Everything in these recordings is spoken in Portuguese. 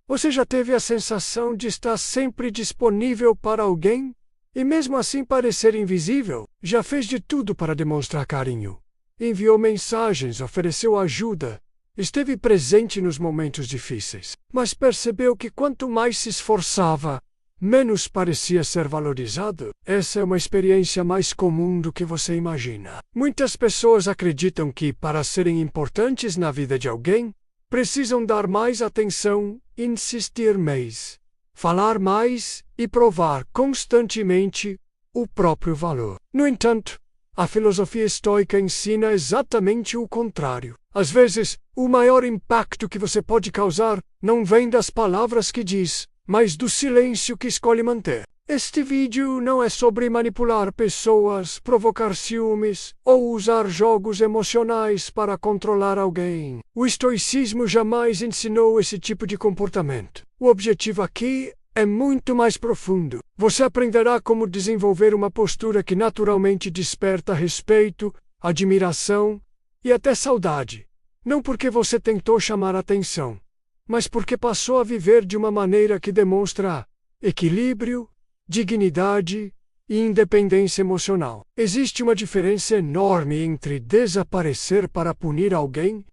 Você já teve a sensação de estar sempre disponível para alguém? E mesmo assim parecer invisível? Já fez de tudo para demonstrar carinho. Enviou mensagens, ofereceu ajuda, esteve presente nos momentos difíceis. Mas percebeu que quanto mais se esforçava, menos parecia ser valorizado? Essa é uma experiência mais comum do que você imagina. Muitas pessoas acreditam que, para serem importantes na vida de alguém, precisam dar mais atenção, insistir mais, falar mais e provar constantemente o próprio valor. No entanto, a filosofia estoica ensina exatamente o contrário. Às vezes, o maior impacto que você pode causar não vem das palavras que diz, mas do silêncio que escolhe manter. Este vídeo não é sobre manipular pessoas, provocar ciúmes ou usar jogos emocionais para controlar alguém. O estoicismo jamais ensinou esse tipo de comportamento. O objetivo aqui é muito mais profundo. Você aprenderá como desenvolver uma postura que naturalmente desperta respeito, admiração e até saudade. Não porque você tentou chamar atenção, mas porque passou a viver de uma maneira que demonstra equilíbrio, dignidade e independência emocional. Existe uma diferença enorme entre desaparecer para punir alguém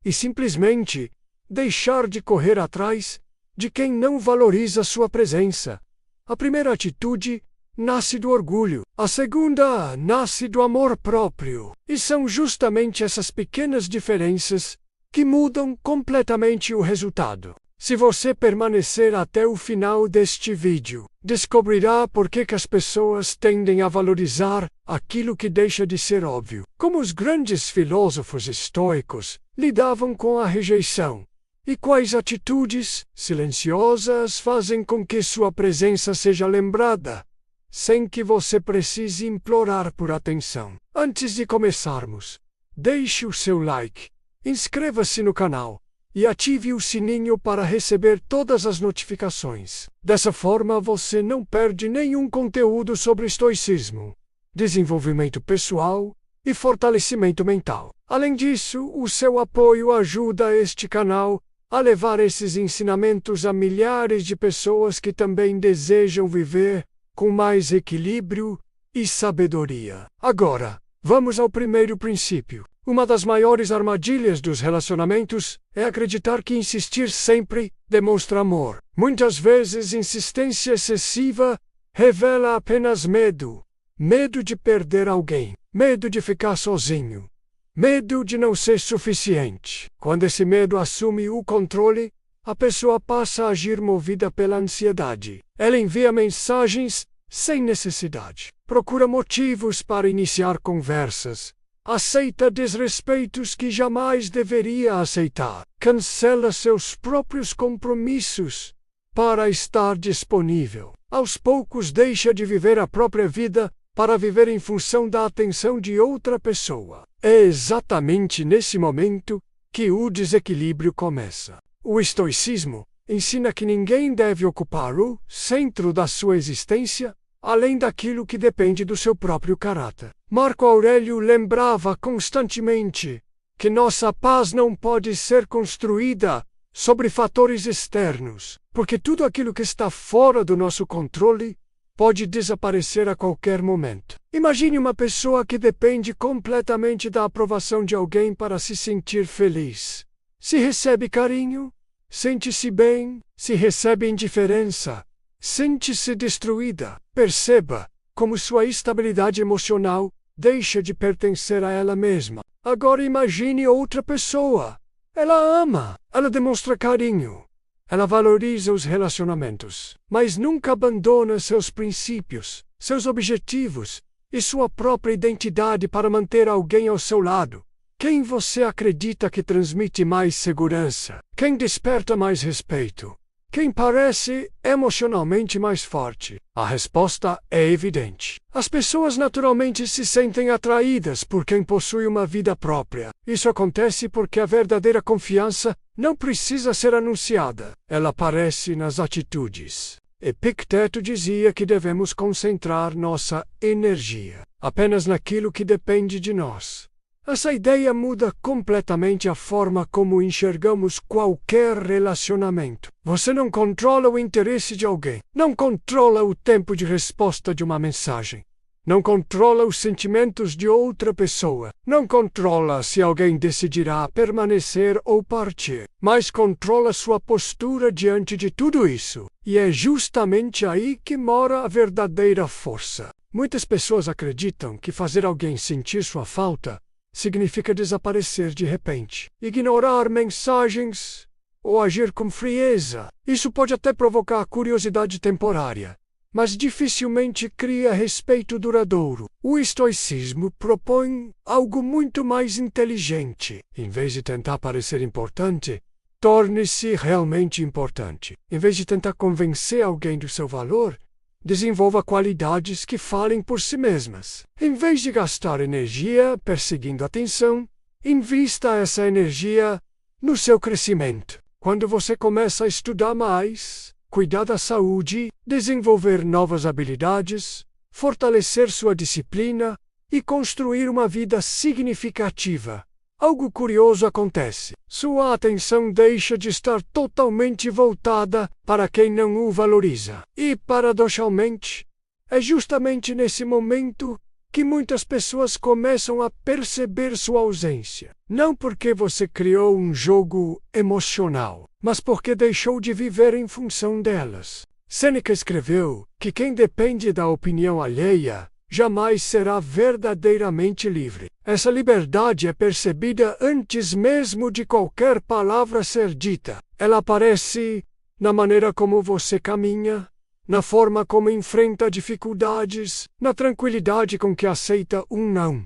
e simplesmente deixar de correr atrás de quem não valoriza sua presença. A primeira atitude nasce do orgulho, a segunda nasce do amor próprio. E são justamente essas pequenas diferenças que mudam completamente o resultado. Se você permanecer até o final deste vídeo, descobrirá por que as pessoas tendem a valorizar aquilo que deixa de ser óbvio. Como os grandes filósofos estoicos lidavam com a rejeição. E quais atitudes silenciosas fazem com que sua presença seja lembrada, sem que você precise implorar por atenção. Antes de começarmos, deixe o seu like, inscreva-se no canal e ative o sininho para receber todas as notificações. Dessa forma você não perde nenhum conteúdo sobre estoicismo, desenvolvimento pessoal e fortalecimento mental. Além disso, o seu apoio ajuda este canal a levar esses ensinamentos a milhares de pessoas que também desejam viver com mais equilíbrio e sabedoria. Agora, vamos ao primeiro princípio. Uma das maiores armadilhas dos relacionamentos é acreditar que insistir sempre demonstra amor. Muitas vezes, insistência excessiva revela apenas medo. Medo de perder alguém. Medo de ficar sozinho. Medo de não ser suficiente. Quando esse medo assume o controle, a pessoa passa a agir movida pela ansiedade. Ela envia mensagens sem necessidade. Procura motivos para iniciar conversas. Aceita desrespeitos que jamais deveria aceitar. Cancela seus próprios compromissos para estar disponível. Aos poucos deixa de viver a própria vida para viver em função da atenção de outra pessoa. É exatamente nesse momento que o desequilíbrio começa. O estoicismo ensina que ninguém deve ocupar o centro da sua existência, além daquilo que depende do seu próprio caráter. Marco Aurélio lembrava constantemente que nossa paz não pode ser construída sobre fatores externos, porque tudo aquilo que está fora do nosso controle pode desaparecer a qualquer momento. Imagine uma pessoa que depende completamente da aprovação de alguém para se sentir feliz. Se recebe carinho, sente-se bem. Se recebe indiferença, sente-se destruída. Perceba como sua estabilidade emocional deixa de pertencer a ela mesma. Agora imagine outra pessoa. Ela ama, ela demonstra carinho. Ela valoriza os relacionamentos, mas nunca abandona seus princípios, seus objetivos e sua própria identidade para manter alguém ao seu lado. Quem você acredita que transmite mais segurança? Quem desperta mais respeito? Quem parece emocionalmente mais forte? A resposta é evidente. As pessoas naturalmente se sentem atraídas por quem possui uma vida própria. Isso acontece porque a verdadeira confiança não precisa ser anunciada. Ela aparece nas atitudes. Epicteto dizia que devemos concentrar nossa energia apenas naquilo que depende de nós. Essa ideia muda completamente a forma como enxergamos qualquer relacionamento. Você não controla o interesse de alguém, não controla o tempo de resposta de uma mensagem, não controla os sentimentos de outra pessoa, não controla se alguém decidirá permanecer ou partir, mas controla sua postura diante de tudo isso. E é justamente aí que mora a verdadeira força. Muitas pessoas acreditam que fazer alguém sentir sua falta significa desaparecer de repente, ignorar mensagens ou agir com frieza. Isso pode até provocar curiosidade temporária, mas dificilmente cria respeito duradouro. O estoicismo propõe algo muito mais inteligente. Em vez de tentar parecer importante, torne-se realmente importante. Em vez de tentar convencer alguém do seu valor, desenvolva qualidades que falem por si mesmas. Em vez de gastar energia perseguindo atenção, invista essa energia no seu crescimento. Quando você começa a estudar mais, cuidar da saúde, desenvolver novas habilidades, fortalecer sua disciplina e construir uma vida significativa, algo curioso acontece. Sua atenção deixa de estar totalmente voltada para quem não o valoriza. E, paradoxalmente, é justamente nesse momento que muitas pessoas começam a perceber sua ausência. Não porque você criou um jogo emocional, mas porque deixou de viver em função delas. Sêneca escreveu que quem depende da opinião alheia jamais será verdadeiramente livre. Essa liberdade é percebida antes mesmo de qualquer palavra ser dita. Ela aparece na maneira como você caminha, na forma como enfrenta dificuldades, na tranquilidade com que aceita um não,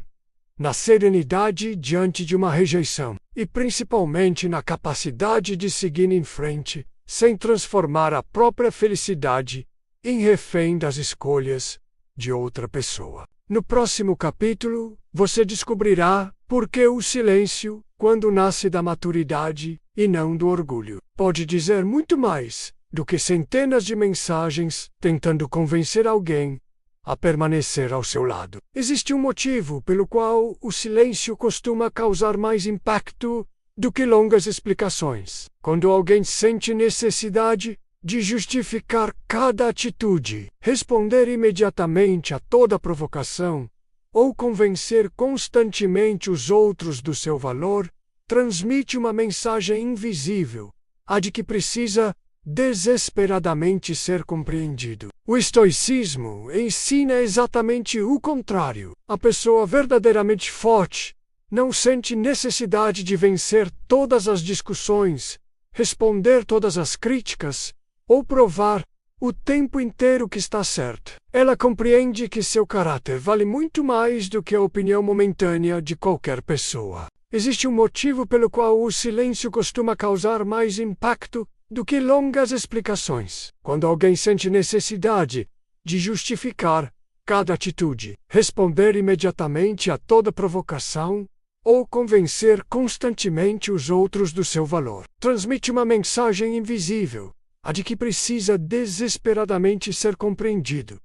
na serenidade diante de uma rejeição e principalmente na capacidade de seguir em frente, sem transformar a própria felicidade em refém das escolhas de outra pessoa. No próximo capítulo, você descobrirá por que o silêncio, quando nasce da maturidade e não do orgulho, pode dizer muito mais do que centenas de mensagens tentando convencer alguém a permanecer ao seu lado. Existe um motivo pelo qual o silêncio costuma causar mais impacto do que longas explicações. Quando alguém sente necessidade de justificar cada atitude, responder imediatamente a toda provocação ou convencer constantemente os outros do seu valor, transmite uma mensagem invisível, a de que precisa desesperadamente ser compreendido. O estoicismo ensina exatamente o contrário. A pessoa verdadeiramente forte não sente necessidade de vencer todas as discussões, responder todas as críticas ou provar o tempo inteiro que está certa. Ela compreende que seu caráter vale muito mais do que a opinião momentânea de qualquer pessoa. Existe um motivo pelo qual o silêncio costuma causar mais impacto do que longas explicações. Quando alguém sente necessidade de justificar cada atitude, responder imediatamente a toda provocação ou convencer constantemente os outros do seu valor, transmite uma mensagem invisível, a de que precisa desesperadamente ser compreendido.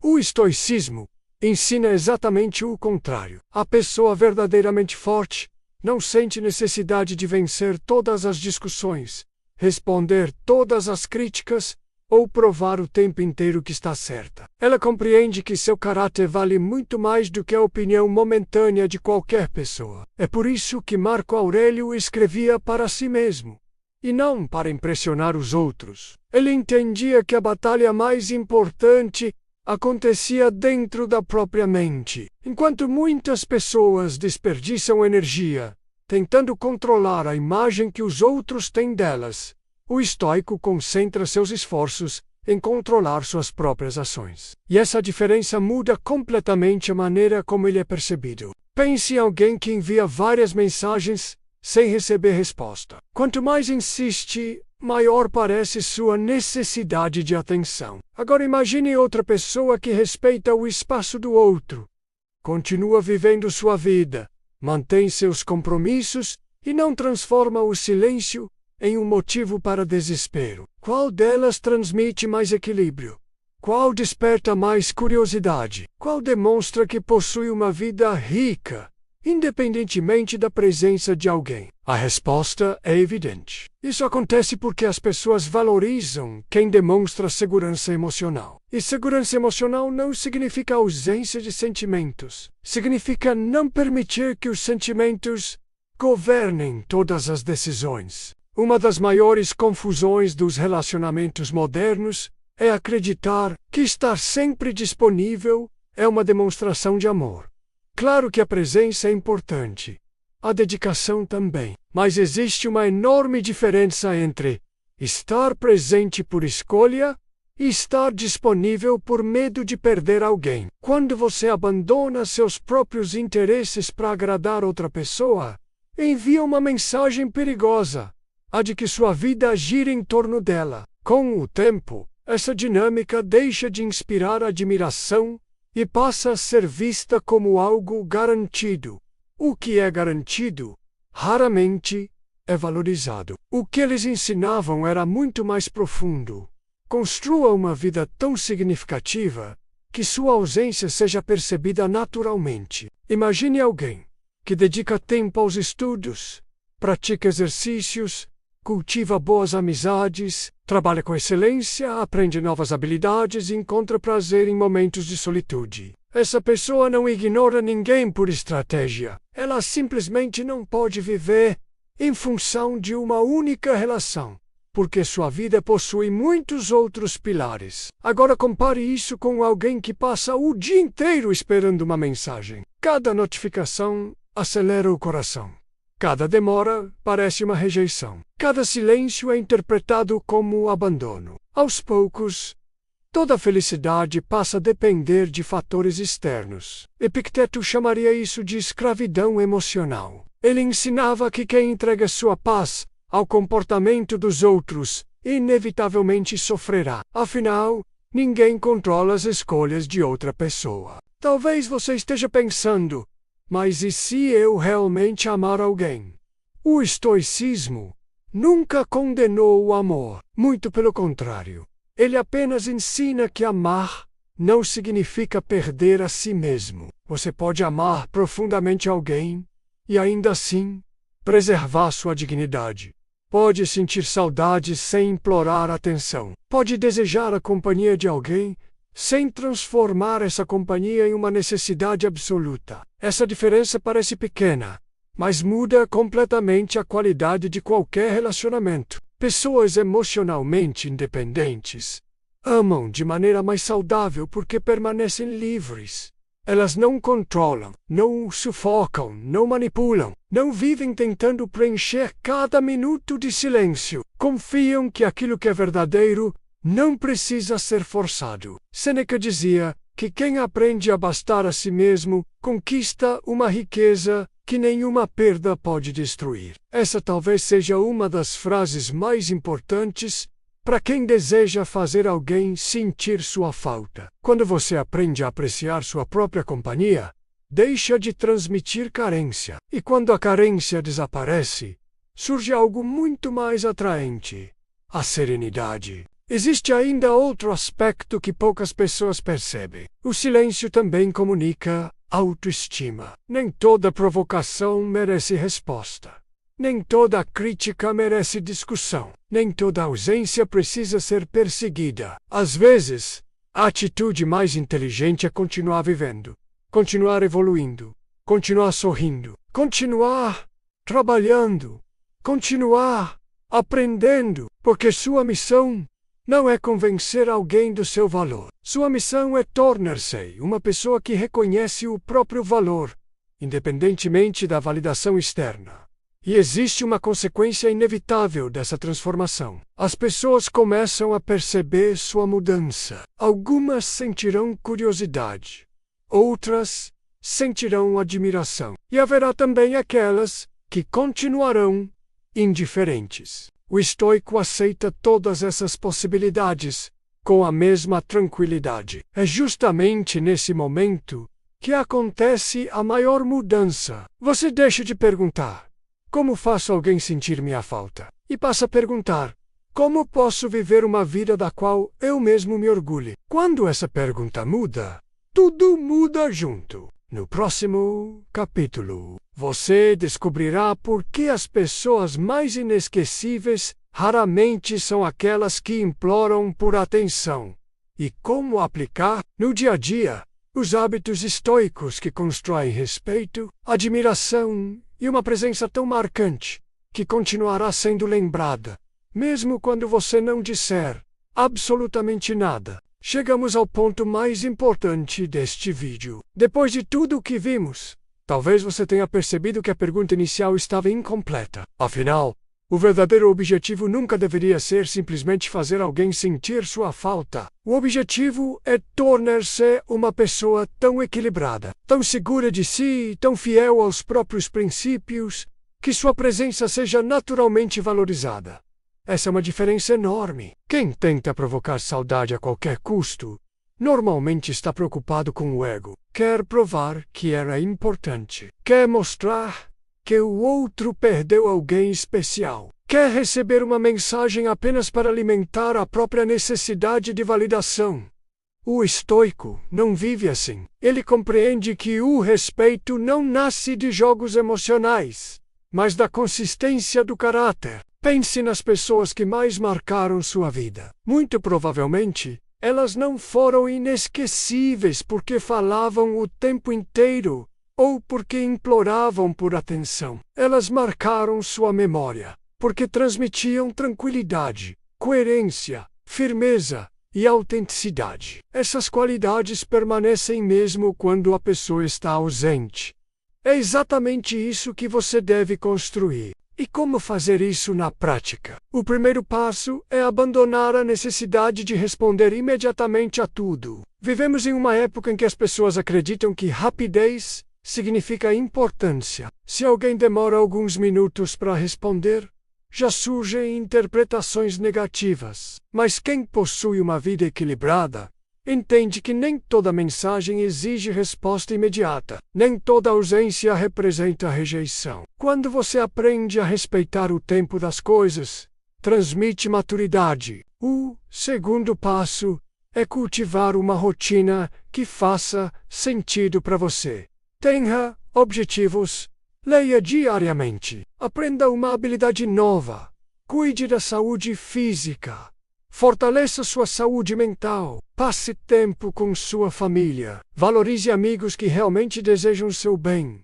O estoicismo ensina exatamente o contrário. A pessoa verdadeiramente forte não sente necessidade de vencer todas as discussões, responder todas as críticas ou provar o tempo inteiro que está certa. Ela compreende que seu caráter vale muito mais do que a opinião momentânea de qualquer pessoa. É por isso que Marco Aurélio escrevia para si mesmo, e não para impressionar os outros. Ele entendia que a batalha mais importante acontecia dentro da própria mente. Enquanto muitas pessoas desperdiçam energia tentando controlar a imagem que os outros têm delas, o estoico concentra seus esforços em controlar suas próprias ações. E essa diferença muda completamente a maneira como ele é percebido. Pense em alguém que envia várias mensagens sem receber resposta. Quanto mais insiste, maior parece sua necessidade de atenção. Agora imagine outra pessoa que respeita o espaço do outro, continua vivendo sua vida, mantém seus compromissos e não transforma o silêncio em um motivo para desespero. Qual delas transmite mais equilíbrio? Qual desperta mais curiosidade? Qual demonstra que possui uma vida rica independentemente da presença de alguém? A resposta é evidente. Isso acontece porque as pessoas valorizam quem demonstra segurança emocional. E segurança emocional não significa ausência de sentimentos. Significa não permitir que os sentimentos governem todas as decisões. Uma das maiores confusões dos relacionamentos modernos é acreditar que estar sempre disponível é uma demonstração de amor. Claro que a presença é importante, a dedicação também, mas existe uma enorme diferença entre estar presente por escolha e estar disponível por medo de perder alguém. Quando você abandona seus próprios interesses para agradar outra pessoa, envia uma mensagem perigosa, a de que sua vida gira em torno dela. Com o tempo, essa dinâmica deixa de inspirar admiração e passa a ser vista como algo garantido. O que é garantido, raramente é valorizado. O que eles ensinavam era muito mais profundo. Construa uma vida tão significativa que sua ausência seja percebida naturalmente. Imagine alguém que dedica tempo aos estudos, pratica exercícios, cultiva boas amizades, trabalha com excelência, aprende novas habilidades e encontra prazer em momentos de solitude. Essa pessoa não ignora ninguém por estratégia. Ela simplesmente não pode viver em função de uma única relação, porque sua vida possui muitos outros pilares. Agora compare isso com alguém que passa o dia inteiro esperando uma mensagem. Cada notificação acelera o coração. Cada demora parece uma rejeição. Cada silêncio é interpretado como abandono. Aos poucos, toda felicidade passa a depender de fatores externos. Epicteto chamaria isso de escravidão emocional. Ele ensinava que quem entrega sua paz ao comportamento dos outros inevitavelmente sofrerá. Afinal, ninguém controla as escolhas de outra pessoa. Talvez você esteja pensando, mas e se eu realmente amar alguém? O estoicismo nunca condenou o amor. Muito pelo contrário. Ele apenas ensina que amar não significa perder a si mesmo. Você pode amar profundamente alguém e ainda assim preservar sua dignidade. Pode sentir saudade sem implorar atenção. Pode desejar a companhia de alguém sem transformar essa companhia em uma necessidade absoluta. Essa diferença parece pequena, mas muda completamente a qualidade de qualquer relacionamento. Pessoas emocionalmente independentes amam de maneira mais saudável porque permanecem livres. Elas não controlam, não sufocam, não manipulam, não vivem tentando preencher cada minuto de silêncio. Confiam que aquilo que é verdadeiro não precisa ser forçado. Sêneca dizia que quem aprende a bastar a si mesmo conquista uma riqueza que nenhuma perda pode destruir. Essa talvez seja uma das frases mais importantes para quem deseja fazer alguém sentir sua falta. Quando você aprende a apreciar sua própria companhia, deixa de transmitir carência. E quando a carência desaparece, surge algo muito mais atraente: a serenidade. Existe ainda outro aspecto que poucas pessoas percebem. O silêncio também comunica autoestima. Nem toda provocação merece resposta. Nem toda crítica merece discussão. Nem toda ausência precisa ser perseguida. Às vezes, a atitude mais inteligente é continuar vivendo, continuar evoluindo, continuar sorrindo, continuar trabalhando, continuar aprendendo, porque sua missão não é convencer alguém do seu valor. Sua missão é tornar-se uma pessoa que reconhece o próprio valor, independentemente da validação externa. E existe uma consequência inevitável dessa transformação. As pessoas começam a perceber sua mudança. Algumas sentirão curiosidade, outras sentirão admiração. E haverá também aquelas que continuarão indiferentes. O estoico aceita todas essas possibilidades com a mesma tranquilidade. É justamente nesse momento que acontece a maior mudança. Você deixa de perguntar: como faço alguém sentir minha falta? E passa a perguntar: como posso viver uma vida da qual eu mesmo me orgulhe? Quando essa pergunta muda, tudo muda junto. No próximo capítulo, você descobrirá por que as pessoas mais inesquecíveis raramente são aquelas que imploram por atenção e como aplicar, no dia a dia, os hábitos estoicos que constroem respeito, admiração e uma presença tão marcante que continuará sendo lembrada, mesmo quando você não disser absolutamente nada. Chegamos ao ponto mais importante deste vídeo. Depois de tudo o que vimos, talvez você tenha percebido que a pergunta inicial estava incompleta. Afinal, o verdadeiro objetivo nunca deveria ser simplesmente fazer alguém sentir sua falta. O objetivo é tornar-se uma pessoa tão equilibrada, tão segura de si e tão fiel aos próprios princípios, que sua presença seja naturalmente valorizada. Essa é uma diferença enorme. Quem tenta provocar saudade a qualquer custo, normalmente está preocupado com o ego. Quer provar que era importante. Quer mostrar que o outro perdeu alguém especial. Quer receber uma mensagem apenas para alimentar a própria necessidade de validação. O estoico não vive assim. Ele compreende que o respeito não nasce de jogos emocionais, mas da consistência do caráter. Pense nas pessoas que mais marcaram sua vida. Muito provavelmente, elas não foram inesquecíveis porque falavam o tempo inteiro ou porque imploravam por atenção. Elas marcaram sua memória porque transmitiam tranquilidade, coerência, firmeza e autenticidade. Essas qualidades permanecem mesmo quando a pessoa está ausente. É exatamente isso que você deve construir. E como fazer isso na prática? O primeiro passo é abandonar a necessidade de responder imediatamente a tudo. Vivemos em uma época em que as pessoas acreditam que rapidez significa importância. Se alguém demora alguns minutos para responder, já surgem interpretações negativas. Mas quem possui uma vida equilibrada entende que nem toda mensagem exige resposta imediata. Nem toda ausência representa rejeição. Quando você aprende a respeitar o tempo das coisas, transmite maturidade. O segundo passo é cultivar uma rotina que faça sentido para você. Tenha objetivos. Leia diariamente. Aprenda uma habilidade nova. Cuide da saúde física. Fortaleça sua saúde mental. Passe tempo com sua família. Valorize amigos que realmente desejam seu bem.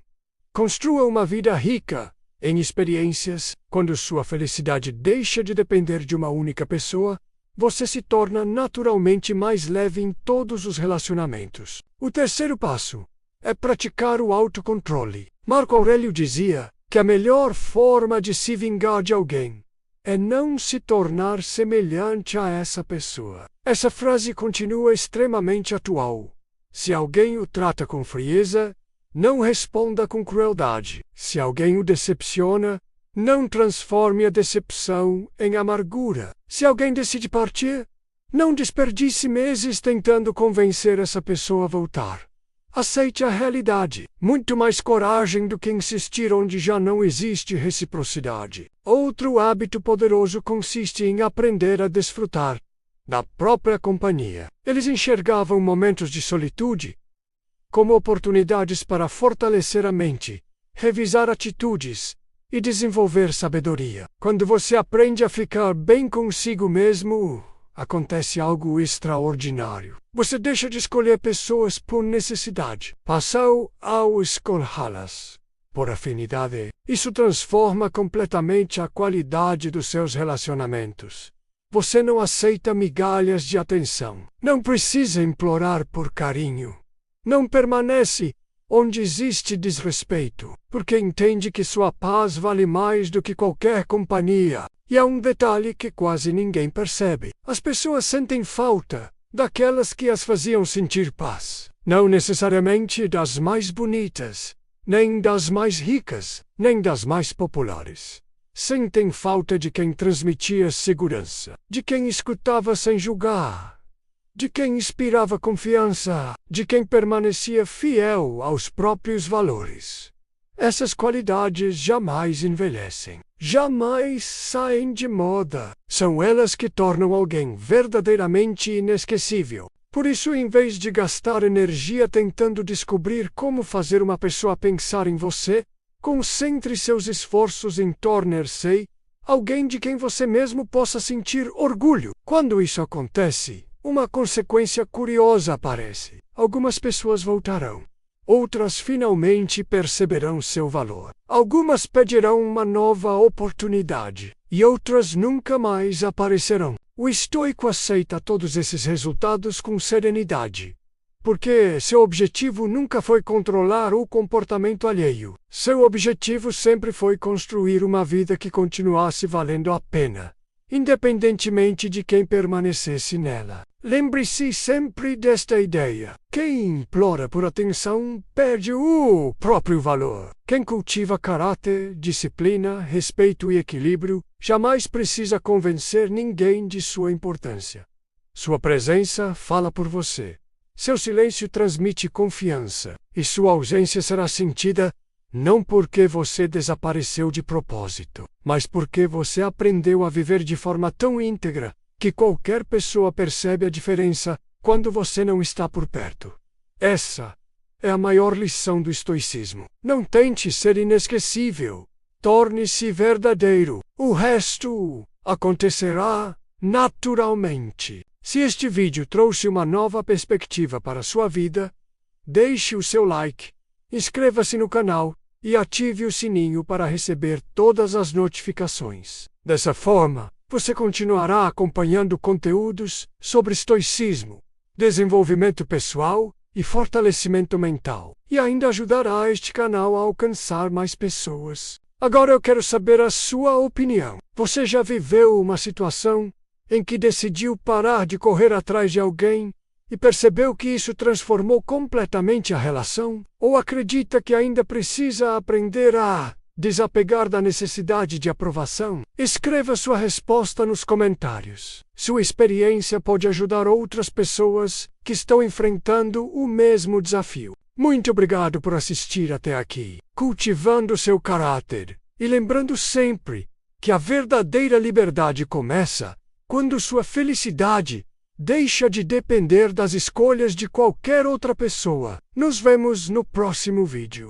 Construa uma vida rica em experiências. Quando sua felicidade deixa de depender de uma única pessoa, você se torna naturalmente mais leve em todos os relacionamentos. O terceiro passo é praticar o autocontrole. Marco Aurélio dizia que a melhor forma de se vingar de alguém é não se tornar semelhante a essa pessoa. Essa frase continua extremamente atual. Se alguém o trata com frieza, não responda com crueldade. Se alguém o decepciona, não transforme a decepção em amargura. Se alguém decide partir, não desperdice meses tentando convencer essa pessoa a voltar. Aceite a realidade. Muito mais coragem do que insistir onde já não existe reciprocidade. Outro hábito poderoso consiste em aprender a desfrutar da própria companhia. Eles enxergavam momentos de solitude como oportunidades para fortalecer a mente, revisar atitudes e desenvolver sabedoria. Quando você aprende a ficar bem consigo mesmo, acontece algo extraordinário. Você deixa de escolher pessoas por necessidade. Passou a escolhê-las por afinidade. Isso transforma completamente a qualidade dos seus relacionamentos. Você não aceita migalhas de atenção. Não precisa implorar por carinho. Não permanece onde existe desrespeito, porque entende que sua paz vale mais do que qualquer companhia. E há um detalhe que quase ninguém percebe. As pessoas sentem falta daquelas que as faziam sentir paz. Não necessariamente das mais bonitas, nem das mais ricas, nem das mais populares. Sentem falta de quem transmitia segurança, de quem escutava sem julgar, de quem inspirava confiança, de quem permanecia fiel aos próprios valores. Essas qualidades jamais envelhecem, jamais saem de moda. São elas que tornam alguém verdadeiramente inesquecível. Por isso, em vez de gastar energia tentando descobrir como fazer uma pessoa pensar em você, concentre seus esforços em tornar-se alguém de quem você mesmo possa sentir orgulho. Quando isso acontece, uma consequência curiosa aparece. Algumas pessoas voltarão. Outras finalmente perceberão seu valor. Algumas pedirão uma nova oportunidade. E outras nunca mais aparecerão. O estoico aceita todos esses resultados com serenidade. Porque seu objetivo nunca foi controlar o comportamento alheio. Seu objetivo sempre foi construir uma vida que continuasse valendo a pena, independentemente de quem permanecesse nela. Lembre-se sempre desta ideia. Quem implora por atenção perde o próprio valor. Quem cultiva caráter, disciplina, respeito e equilíbrio jamais precisa convencer ninguém de sua importância. Sua presença fala por você. Seu silêncio transmite confiança, e sua ausência será sentida não porque você desapareceu de propósito, mas porque você aprendeu a viver de forma tão íntegra que qualquer pessoa percebe a diferença quando você não está por perto. Essa é a maior lição do estoicismo. Não tente ser inesquecível. Torne-se verdadeiro. O resto acontecerá naturalmente. Se este vídeo trouxe uma nova perspectiva para a sua vida, deixe o seu like, inscreva-se no canal e ative o sininho para receber todas as notificações. Dessa forma, você continuará acompanhando conteúdos sobre estoicismo, desenvolvimento pessoal e fortalecimento mental, e ainda ajudará este canal a alcançar mais pessoas. Agora eu quero saber a sua opinião. Você já viveu uma situação em que decidiu parar de correr atrás de alguém e percebeu que isso transformou completamente a relação? Ou acredita que ainda precisa aprender a desapegar da necessidade de aprovação? Escreva sua resposta nos comentários. Sua experiência pode ajudar outras pessoas que estão enfrentando o mesmo desafio. Muito obrigado por assistir até aqui. Cultivando seu caráter e lembrando sempre que a verdadeira liberdade começa quando sua felicidade deixa de depender das escolhas de qualquer outra pessoa. Nos vemos no próximo vídeo.